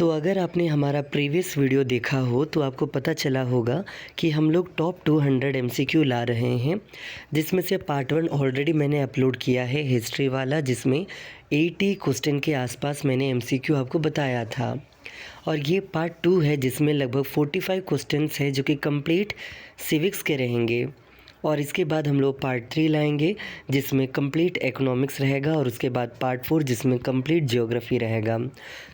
तो अगर आपने हमारा प्रीवियस वीडियो देखा हो तो आपको पता चला होगा कि हम लोग टॉप 200 एमसीक्यू ला रहे हैं, जिसमें से पार्ट 1 ऑलरेडी मैंने अपलोड किया है हिस्ट्री वाला, जिसमें 80 क्वेश्चन के आसपास मैंने एमसीक्यू आपको बताया था। और ये पार्ट 2 है जिसमें लगभग 45 क्वेश्चंस है जो कि कंप्लीट सिविक्स के रहेंगे। और इसके बाद हम लोग पार्ट 3 लाएंगे जिसमें कंप्लीट इकोनॉमिक्स रहेगा, और उसके बाद पार्ट 4 जिसमें कंप्लीट ज्योग्राफी रहेगा।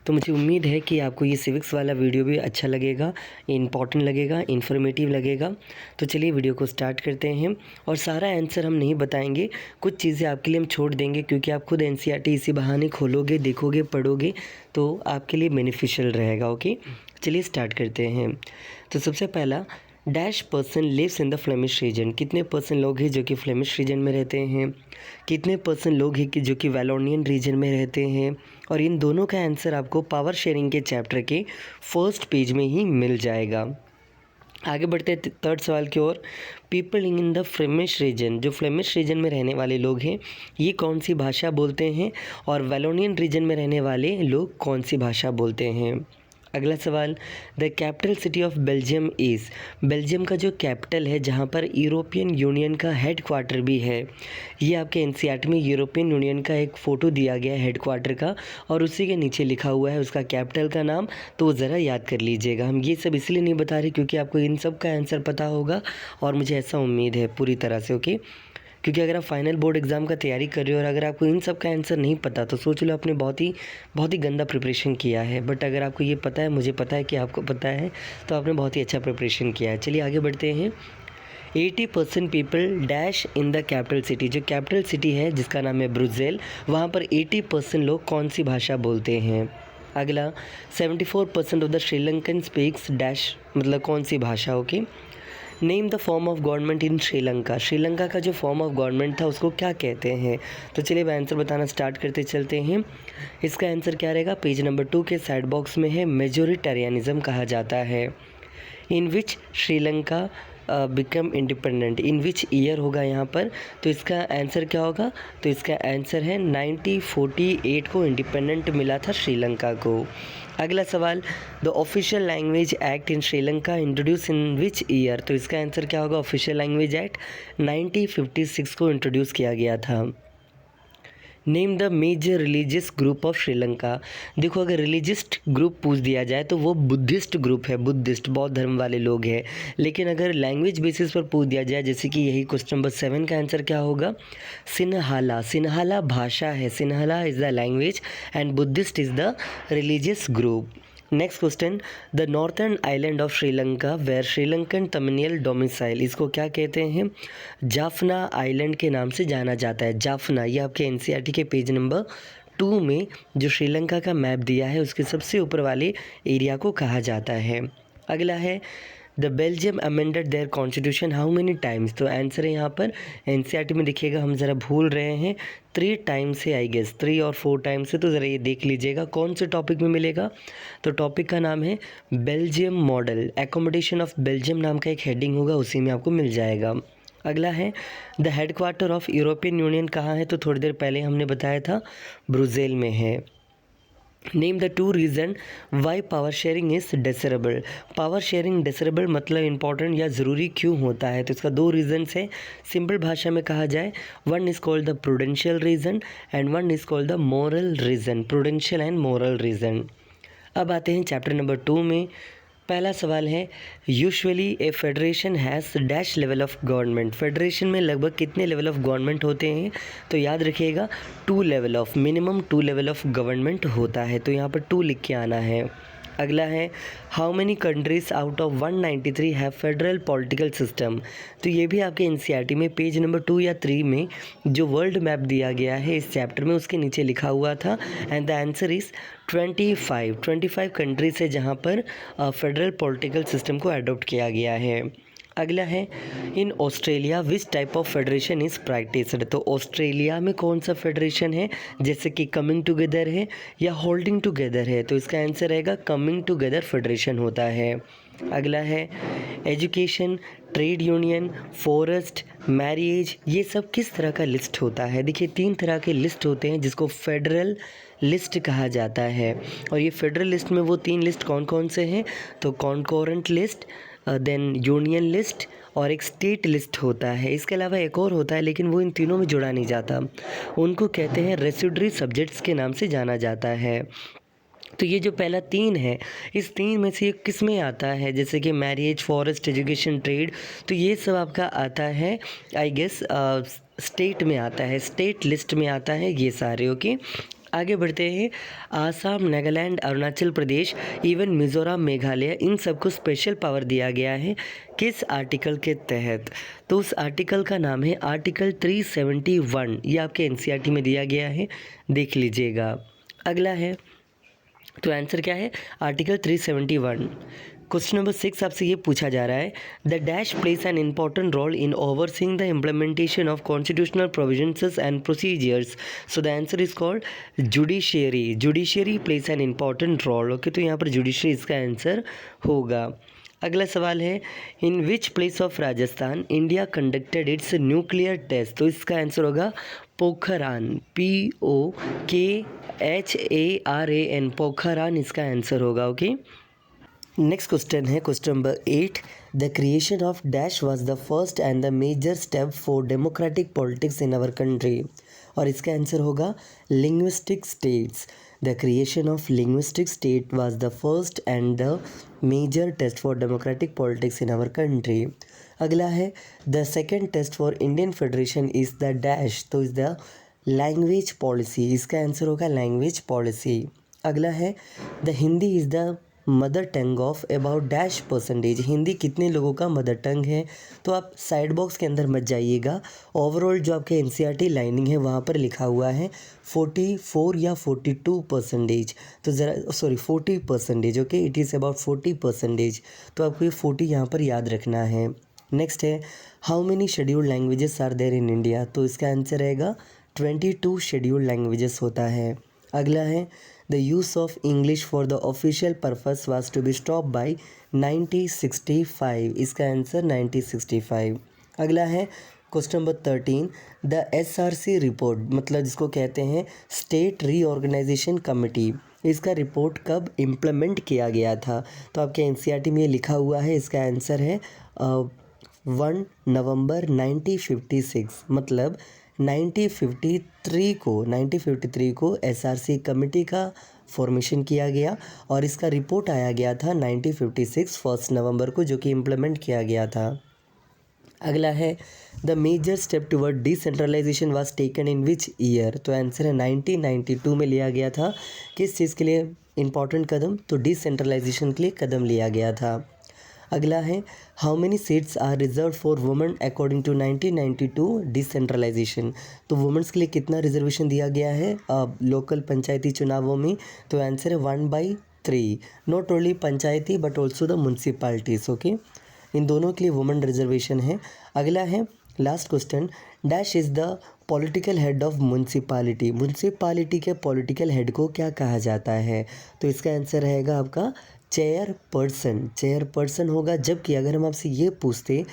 तो मुझे उम्मीद है कि आपको ये सिविक्स वाला वीडियो भी अच्छा लगेगा, इम्पॉर्टेंट लगेगा, इन्फॉर्मेटिव लगेगा। तो चलिए वीडियो को स्टार्ट करते हैं। और सारा आंसर हम नहीं बताएंगे, कुछ चीज़ें आपके लिए हम छोड़ देंगे, क्योंकि आप खुद एनसीईआरटी इसी बहाने खोलोगे, देखोगे, पढ़ोगे तो आपके लिए बेनिफिशियल रहेगा। ओके, चलिए स्टार्ट करते हैं। तो सबसे पहला, dash person lives in the Flemish region. कितने पर्सन लोग हैं जो कि फ्लेमिश रीजन में रहते हैं, कितने पर्सन लोग हैं कि जो कि वैलोनियन रीजन में रहते हैं। और इन दोनों का आंसर आपको पावर शेयरिंग के चैप्टर के फर्स्ट पेज में ही मिल जाएगा। आगे बढ़ते हैं थर्ड सवाल की ओर। People in the Flemish region, जो फ्लेमिश रीजन में रहने वाले लोग हैं ये कौन सी भाषा बोलते हैं, और वैलोनियन रीजन में रहने वाले लोग कौन सी भाषा बोलते हैं। अगला सवाल, the capital city of Belgium is. Belgium का जो कैपिटल है, जहाँ पर यूरोपियन यूनियन का हेड क्वार्टर भी है। ये आपके एनसीईआरटी में यूरोपियन यूनियन का एक फ़ोटो दिया गया है हेड क्वार्टर का, और उसी के नीचे लिखा हुआ है उसका कैपिटल का नाम, तो ज़रा याद कर लीजिएगा। हम ये सब इसलिए नहीं बता रहे क्योंकि आपको इन सब का आंसर पता होगा, और मुझे ऐसा उम्मीद है पूरी तरह से। ओके, क्योंकि अगर आप फाइनल बोर्ड एग्ज़ाम का तैयारी कर रहे हो और अगर आपको इन सब का आंसर नहीं पता तो सोच लो आपने बहुत ही गंदा प्रिपरेशन किया है। बट अगर आपको ये पता है, मुझे पता है कि आपको पता है, तो आपने बहुत ही अच्छा प्रिपरेशन किया है। चलिए आगे बढ़ते हैं। 80% people dash in the capital city. जो कैपिटल सिटी है जिसका नाम है ब्रुसेल, वहाँ पर 80% लोग कौन सी भाषा बोलते हैं। अगला, 74% of the Sri Lankan speaks dash, मतलब कौन सी भाषा। Okay, name the form of government in Sri Lanka. Sri Lanka का जो फॉर्म ऑफ गवर्नमेंट था उसको क्या कहते हैं। तो चलिए अब आंसर बताना स्टार्ट करते चलते हैं। इसका आंसर क्या रहेगा, पेज नंबर 2 के साइड बॉक्स में है, मेजोरिटेरियनिज्म कहा जाता है। In which Sri Lanka become independent, in which year होगा यहाँ पर, तो इसका आंसर क्या होगा, तो इसका आंसर है 1948 को इंडिपेंडेंट मिला था श्रीलंका को। अगला सवाल, the official language act in Sri Lanka introduce in which year. तो इसका आंसर क्या होगा, ऑफिशियल लैंग्वेज एक्ट 1956 को इंट्रोड्यूस किया गया था। Name the major religious group of Sri Lanka. देखो, अगर रिलीजियस ग्रुप पूछ दिया जाए तो वो बुद्धिस्ट ग्रुप है, बुद्धिस्ट बौद्ध धर्म वाले लोग हैं। लेकिन अगर लैंग्वेज बेसिस पर पूछ दिया जाए, जैसे कि यही क्वेश्चन नंबर 7 का आंसर क्या होगा, सिन्हाला। सिन्हाला भाषा है, Sinhala is the language and Buddhist is the religious group. Next question, the northern island of Sri Lanka where Sri Lankan तमिनियल डोमिसाइल। इसको क्या कहते हैं, जाफना आइलैंड के नाम से जाना जाता है। जाफना, ये आपके एनसीईआरटी के पेज नंबर 2 में जो श्रीलंका का मैप दिया है उसके सबसे ऊपर वाले एरिया को कहा जाता है। अगला है, the Belgium amended their constitution how many times. तो आंसर है यहाँ पर एनसीईआरटी में देखिएगा, हम ज़रा भूल रहे हैं, 3 टाइम्स से, आई गेस 3 और 4 टाइम्स से। तो ज़रा ये देख लीजिएगा कौन से टॉपिक में मिलेगा। तो टॉपिक का नाम है Belgium model, accommodation of Belgium नाम का एक हेडिंग होगा, उसी में आपको मिल जाएगा। अगला है, the headquarter of European union कहाँ है। तो थोड़ी देर पहले हमने बताया था ब्रुसेल में है। Name the 2 reason why power sharing is desirable. Power sharing desirable मतलब इंपॉर्टेंट या ज़रूरी क्यों होता है। तो इसका 2 रीज़न्स है। सिंपल भाषा में कहा जाए, one is called the prudential reason and one is called the moral reason. Prudential and moral reason. अब आते हैं चैप्टर नंबर 2 में। पहला सवाल है, usually A federation has dash level of government. Federation में लगभग कितने लेवल ऑफ गवर्नमेंट होते हैं। तो याद रखिएगा 2 level of, minimum 2 level of government होता है, तो यहाँ पर 2 लिख के आना है। अगला है, how many countries out of 193 have federal political system. तो ये भी आपके एनसीईआरटी में पेज नंबर 2 या 3 में जो वर्ल्ड मैप दिया गया है इस चैप्टर में, उसके नीचे लिखा हुआ था, and the answer is 25 countries है जहाँ पर फेडरल पॉलिटिकल सिस्टम को अडॉप्ट किया गया है। अगला है, in Australia which type of federation is practised. तो ऑस्ट्रेलिया में कौन सा फेडरेशन है, जैसे कि कमिंग टुगेदर है या होल्डिंग टुगेदर है। तो इसका आंसर रहेगा कमिंग टुगेदर फेडरेशन होता है। अगला है education, trade union, forest, marriage, ये सब किस तरह का लिस्ट होता है? देखिए 3 तरह के लिस्ट होते हैं जिसको फेडरल लिस्ट कहा जाता है। और ये फेडरल लिस्ट में वो 3 लिस्ट कौन कौन से हैं? तो कॉन्कॉरेंट लिस्ट, देन यूनियन लिस्ट और एक स्टेट लिस्ट होता है। इसके अलावा एक और होता है लेकिन वो इन तीनों में जोड़ा नहीं जाता, उनको कहते हैं रेसिडुअरी सब्जेक्ट्स के नाम से जाना जाता है। तो ये जो पहला 3 है, इस 3 में से ये किस में आता है? जैसे कि मैरिज, फॉरेस्ट, एजुकेशन, ट्रेड, तो ये सब आपका आता है आई गेस स्टेट में आता है, स्टेट लिस्ट में आता है ये सारे। ओके, आगे बढ़ते हैं। आसाम, नागालैंड, अरुणाचल प्रदेश, इवन मिज़ोरम, मेघालय, इन सबको स्पेशल पावर दिया गया है किस आर्टिकल के तहत? तो उस आर्टिकल का नाम है आर्टिकल 371। ये आपके एनसीईआरटी में दिया गया है, देख लीजिएगा। अगला है, तो आंसर क्या है? आर्टिकल 371। क्वेश्चन नंबर 6 आपसे ये पूछा जा रहा है, the dash plays an important role in overseeing the implementation of constitutional provisions and procedures. So the answer is called judiciary. Judiciary plays an important role. Okay, तो यहाँ पर जुडिशियरी इसका आंसर होगा। अगला सवाल है, in which place of Rajasthan India conducted its nuclear test? तो इसका आंसर होगा पोखरान, POKHARAN, पोखरान इसका आंसर होगा। ओके, नेक्स्ट क्वेश्चन है question number 8, the creation of dash was the first and the major step for democratic politics in our country. और इसका answer होगा linguistic states. The creation of linguistic state was the first and the major test for democratic politics in our country. अगला है, the second test for Indian federation is the dash, तो is the language policy. इसका answer होगा language policy. अगला है, the Hindi is the mother tongue of about dash percentage. Hindi कितने लोगों का मदर टंग है? तो आप साइड बॉक्स के अंदर मत जाइएगा, ओवरऑल जो आपके एनसीईआरटी लाइनिंग है वहाँ पर लिखा हुआ है 44 या 42%। तो ज़रा 40%। Okay, it is about 40%। तो आपको ये 40 यहाँ पर याद रखना है। नेक्स्ट है, how many scheduled languages are there in India? तो इसका आंसर रहेगा 22 शेड्यूल्ड लैंग्वेजेस होता है। अगला है, the use of English for the official purpose was to be stop by 1965। इसका आंसर 1965। अगला है question number 13, the SRC report, मतलब जिसको कहते हैं स्टेट रीऑर्गेनाइजेशन कमेटी, इसका रिपोर्ट कब इम्प्लीमेंट किया गया था? तो आपके एनसीईआरटी में ये लिखा हुआ है, इसका आंसर है 1 नवंबर 1956। मतलब 1953 को SRC कमेटी का फॉर्मेशन किया गया और इसका रिपोर्ट आया गया था 1956 1 नवंबर को, जो कि इम्प्लीमेंट किया गया था। अगला है, the major step toward decentralization was taken in which year? तो आंसर है 1992 में लिया गया था। किस चीज़ के लिए इम्पॉर्टेंट कदम? तो डिसेंट्रलाइजेशन के लिए कदम लिया गया था। अगला है, how many seats are reserve for women according to 1992 decentralization? तो वुमेन्स के लिए कितना रिजर्वेशन दिया गया है लोकल पंचायती चुनावों में? तो आंसर है 1/3। Not only panchayati but also the municipalities. Okay, इन दोनों के लिए वुमेन रिजर्वेशन है। अगला है last question, dash is the political head of municipality. Municipality के पॉलिटिकल हेड को क्या कहा जाता है? तो इसका आंसर रहेगा आपका चेयरपर्सन। चेयरपर्सन होगा। जबकि अगर हम आपसे ये पूछते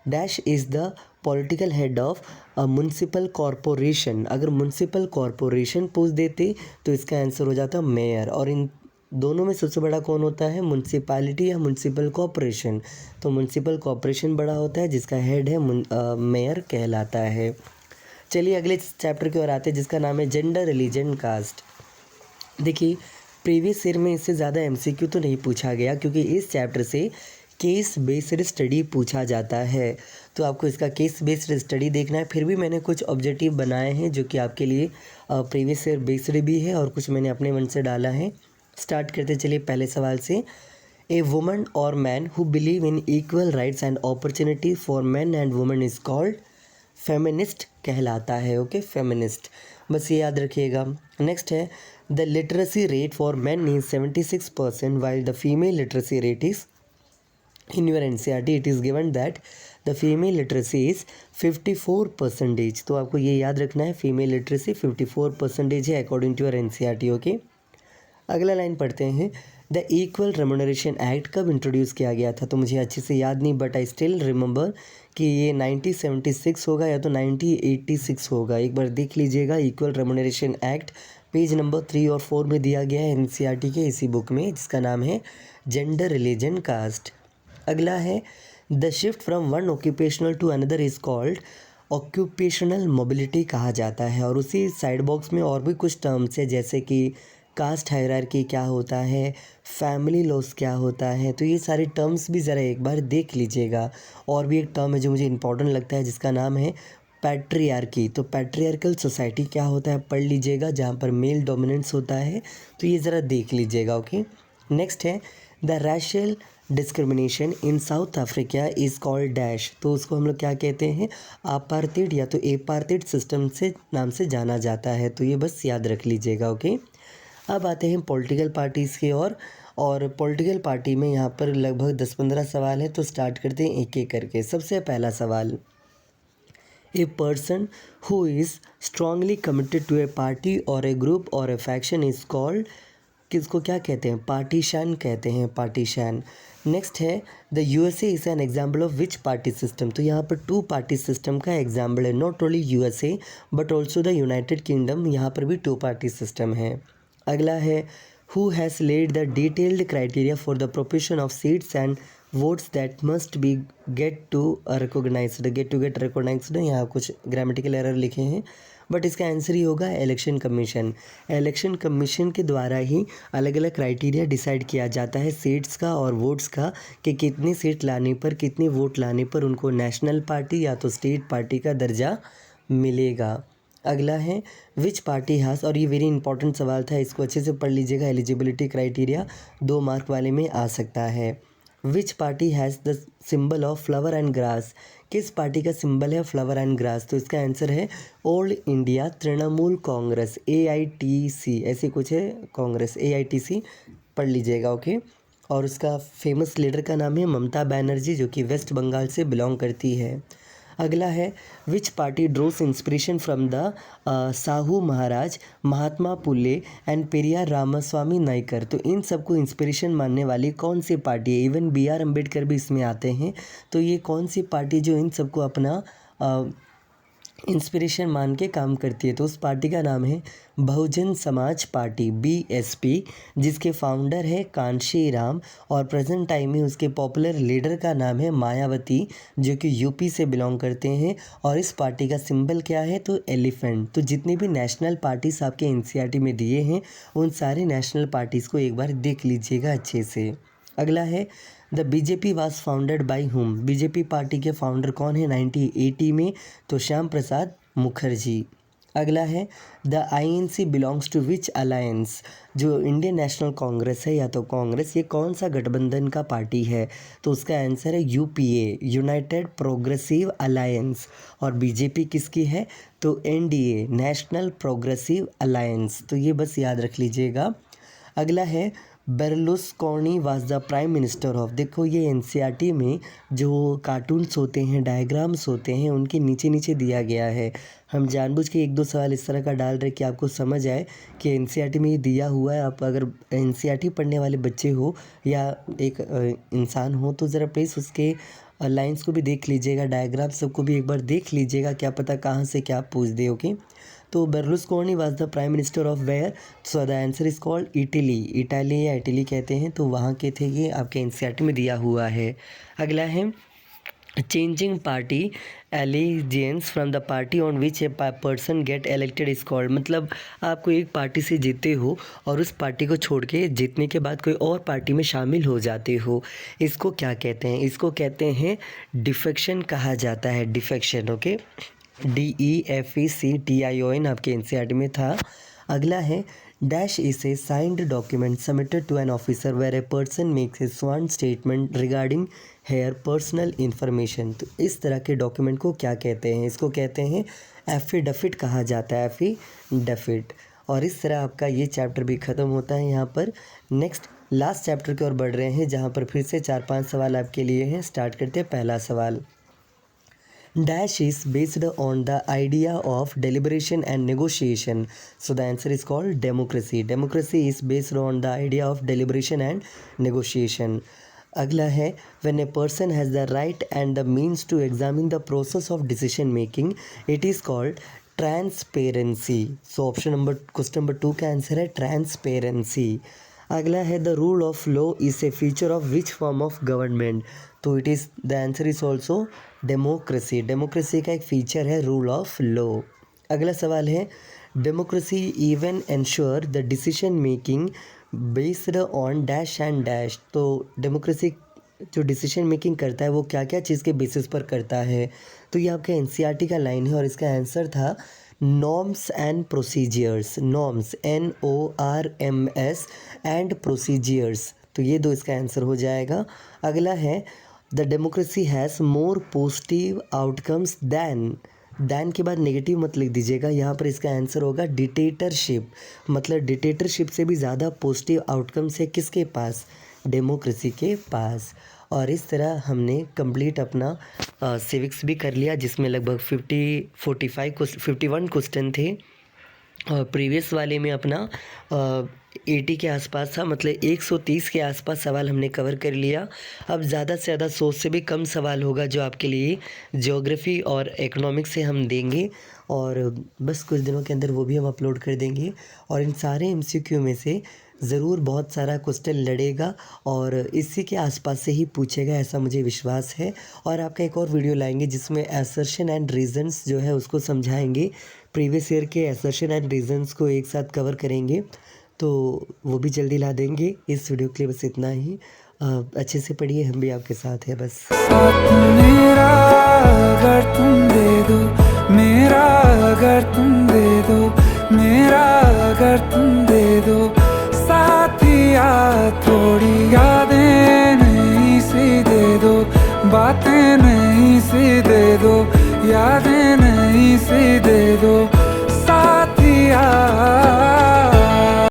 dash is the political head of municipal corporation, अगर म्यूनसिपल कॉरपोरेशन पूछ देते तो इसका आंसर हो जाता मेयर। और इन दोनों में सबसे बड़ा कौन होता है? म्यूनसिपालिटी या म्यूनसिपल कॉरपोरेशन। तो म्यूनसिपल कॉरपोरेशन बड़ा होता है जिसका हेड है मेयर कहलाता है। चलिए अगले चैप्टर की ओर आते हैं जिसका नाम है जेंडर, रिलीजन, कास्ट। देखिए प्रीवियस ईयर में इससे ज़्यादा एमसीक्यू तो नहीं पूछा गया क्योंकि इस चैप्टर से केस बेस्ड स्टडी पूछा जाता है, तो आपको इसका केस बेस्ड स्टडी देखना है। फिर भी मैंने कुछ ऑब्जेक्टिव बनाए हैं जो कि आपके लिए प्रीवियस ईयर बेस्ड भी है और कुछ मैंने अपने मन से डाला है। स्टार्ट करते चलिए पहले सवाल से। ए वुमन और man who believe in equal rights and opportunity for man and women is called feminist कहलाता है। ओके, फेमिनिस्ट, बस ये याद रखिएगा। नेक्स्ट है, the literacy rate for man is 76% while the female literacy rate is, in your NCERT it is given that the female literacy is 54%। तो आपको ये याद रखना है, फीमेल लिटरेसी 54% है according to your NCERT। Okay, अगला line पढ़ते हैं। द इक्वल रेम्यूनरेशन एक्ट कब इंट्रोड्यूस किया गया था? तो मुझे अच्छे से याद नहीं, बट आई स्टिल रिमेंबर कि ये 1976 होगा या तो 1986 होगा। एक बार देख लीजिएगा। Equal remuneration act page number 3 और 4 में दिया गया है एनसीईआरटी के इसी बुक में, जिसका नाम है जेंडर, रिलीजन, कास्ट। अगला है the shift from one occupational to another is called occupational mobility कहा जाता है। और उसी साइड बॉक्स में और भी कुछ टर्म्स है, जैसे कि कास्ट हायरार्की क्या होता है, फैमिली लॉस क्या होता है। तो ये सारे टर्म्स भी ज़रा एक बार देख लीजिएगा। और भी एक टर्म है जो मुझे इंपॉर्टेंट लगता है, जिसका नाम है पैट्रियार्की। तो पैट्रियार्कल सोसाइटी क्या होता है पढ़ लीजिएगा, जहाँ पर मेल डोमिनेंस होता है। तो ये ज़रा देख लीजिएगा। ओके, नेक्स्ट है the racial discrimination in South Africa is called dash. तो उसको हम लोग क्या कहते हैं? अपार्थिड या तो एपार्थिड सिस्टम से नाम से जाना जाता है। तो ये बस याद रख लीजिएगा। ओके, अब आते हैं पॉलिटिकल पार्टीज़ की ओर। और पॉलिटिकल पार्टी में यहाँ पर लगभग 10-15 सवाल है, तो स्टार्ट करते हैं एक एक करके। सबसे पहला सवाल, a person who is strongly committed to a party और ए ग्रुप और ए फैक्शन इज़ कॉल्ड, किसको क्या कहते हैं? पार्टीशन कहते हैं, पार्टीशन। नेक्स्ट है the USA is an example of which party system. तो यहाँ पर 2 पार्टी सिस्टम का एग्जाम्पल है, not only USA but also the United Kingdom, यहाँ पर भी 2 पार्टी सिस्टम है। अगला है who has laid the detailed criteria for the proportion of seats and votes that must be get recognized. यहाँ कुछ ग्रामेटिकल एरर लिखे हैं, बट इसका आंसर ही होगा इलेक्शन कमीशन। इलेक्शन कमीशन के द्वारा ही अलग अलग क्राइटेरिया डिसाइड किया जाता है सीट्स का और वोट्स का, कि कितनी सीट लाने पर, कितने वोट लाने पर उनको नेशनल पार्टी या तो स्टेट पार्टी का दर्जा मिलेगा। अगला है विच पार्टी हैज़, और ये वेरी इंपॉर्टेंट सवाल था, इसको अच्छे से पढ़ लीजिएगा। एलिजिबिलिटी क्राइटेरिया 2 मार्क वाले में आ सकता है। Which party has the symbol of flower and grass. किस पार्टी का सिंबल है फ्लावर एंड ग्रास? तो इसका आंसर है all India Trinamool Congress, AITC, ऐसे कुछ है कांग्रेस, AITC पढ़ लीजिएगा। ओके, और उसका फेमस लीडर का नाम है ममता बनर्जी, जो कि वेस्ट बंगाल से बिलोंग करती है। अगला है which party draws inspiration from the Shahu Maharaj, Mahatma Phule and Periyar Ramaswamy Naicker. तो इन सबको इंस्पिरेशन मानने वाली कौन सी पार्टी है? इवन BR अम्बेडकर भी इसमें आते हैं। तो ये कौन सी पार्टी जो इन सबको अपना इंस्पिरेशन मान के काम करती है? तो उस पार्टी का नाम है बहुजन समाज पार्टी, BSP, जिसके फाउंडर है कांशी राम, और प्रेजेंट टाइम में उसके पॉपुलर लीडर का नाम है मायावती, जो कि यूपी से बिलोंग करते हैं। और इस पार्टी का सिंबल क्या है? तो एलिफेंट। तो जितने भी नेशनल पार्टीज आपके एनसीईआरटी में दिए हैं, उन सारे नेशनल पार्टीज़ को एक बार देख लीजिएगा अच्छे से। अगला है the BJP was founded by whom. BJP party के फाउंडर कौन है 1980 में? तो श्याम प्रसाद मुखर्जी। अगला है the INC belongs to which alliance. जो इंडियन नेशनल कांग्रेस है या तो कांग्रेस, ये कौन सा गठबंधन का पार्टी है? तो उसका आंसर है UPA, यूनाइटेड प्रोग्रेसिव अलायंस। और BJP किसकी है? तो NDA, नेशनल प्रोग्रेसिव अलायंस। तो ये बस याद रख लीजिएगा। अगला है Berlusconi was the prime minister of. देखो ये एनसीईआरटी में जो कार्टून्स होते हैं, डायग्राम्स होते हैं, उनके नीचे नीचे दिया गया है। हम जानबूझ के 1-2 सवाल इस तरह का डाल रहे कि आपको समझ आए कि एनसीईआरटी में ये दिया हुआ है। आप अगर एनसीईआरटी पढ़ने वाले बच्चे हो या एक इंसान हो, तो ज़रा प्लीज़ उसके लाइंस को भी देख लीजिएगा, डायग्राम सबको भी एक बार देख लीजिएगा, क्या पता कहाँ से क्या पूछ दे। ओके, तो Berlusconi was the prime minister of where? So the answer is called Italy. Italy या इटली कहते हैं, तो वहाँ के थे। ये आपके एनसीईआरटी में दिया हुआ है। अगला है changing party allegiance from the party on which a person get elected is called. मतलब आप कोई एक पार्टी से जीते हो और उस पार्टी को छोड़ के जीतने के बाद कोई और पार्टी में शामिल हो जाते हो, इसको क्या कहते हैं? इसको कहते हैं डिफेक्शन कहा जाता है, डिफेक्शन। ओके, DEFECTION आपके एनसीईआरटी में था। अगला है dash is a signed document submitted to an officer where a person makes a sworn statement regarding her personal information. तो इस तरह के डॉक्यूमेंट को क्या कहते हैं? इसको कहते हैं एफिडेविट कहा जाता है, एफिडेविट। और इस तरह आपका ये चैप्टर भी ख़त्म होता है यहाँ पर। नेक्स्ट लास्ट चैप्टर की ओर बढ़ रहे हैं, जहाँ पर फिर से 4-5 सवाल आपके लिए हैं। स्टार्ट करते हैं पहला सवाल। Dash is based on the idea of deliberation and negotiation. So the answer is called democracy. Democracy is based on the idea of deliberation and negotiation. अगला है when a person has the right and the means to examine the process of decision making, it is called transparency. So option number question number 2 का answer है transparency. अगला है the rule of law is a feature of which form of government. तो it is the answer is also democracy. Democracy का एक feature है rule of law. अगला सवाल है democracy even ensure the decision making based on dash and dash. तो democracy जो decision making करता है वो क्या क्या चीज़ के बेसिस पर करता है. तो ये आपका एनसीईआरटी का लाइन है और इसका आंसर था norms and procedures. Norms NORMS and procedures. तो ये दो इसका आंसर हो जाएगा. अगला है the democracy has more positive outcomes than के बाद नेगेटिव मत लिख दीजिएगा. यहाँ पर इसका आंसर होगा डिक्टेटरशिप. मतलब डिक्टेटरशिप से भी ज़्यादा पॉजिटिव आउटकम्स है किसके पास, डेमोक्रेसी के पास. और इस तरह हमने कंप्लीट अपना सिविक्स भी कर लिया जिसमें लगभग 51 क्वेश्चन थे. प्रीवियस वाले में अपना 80 के आसपास था, मतलब 130 के आसपास सवाल हमने कवर कर लिया. अब ज़्यादा से ज़्यादा 100 से भी कम सवाल होगा जो आपके लिए ज्योग्राफी और इकोनॉमिक्स से हम देंगे और बस कुछ दिनों के अंदर वो भी हम अपलोड कर देंगे. और इन सारे MCQ में से ज़रूर बहुत सारा क्वेश्चन लड़ेगा और इसी के आसपास से ही पूछेगा, ऐसा मुझे विश्वास है. और आपका एक और वीडियो लाएंगे जिसमें असर्शन एंड रीजंस जो है उसको समझाएंगे. प्रीवियस ईयर के असर्शन एंड रीजंस को एक साथ कवर करेंगे तो वो भी जल्दी ला देंगे. इस वीडियो के लिए बस इतना ही. अच्छे से पढ़िए, हम भी आपके साथ हैं. बस मेरा अगर तुम दे दो, मेरा अगर तुम दे दो, मेरा अगर तुम दे दो साथिया, थोड़ी यादें नहीं सी दे दो, बातें नहीं सी दे दो, यादें नहीं सी दे दो.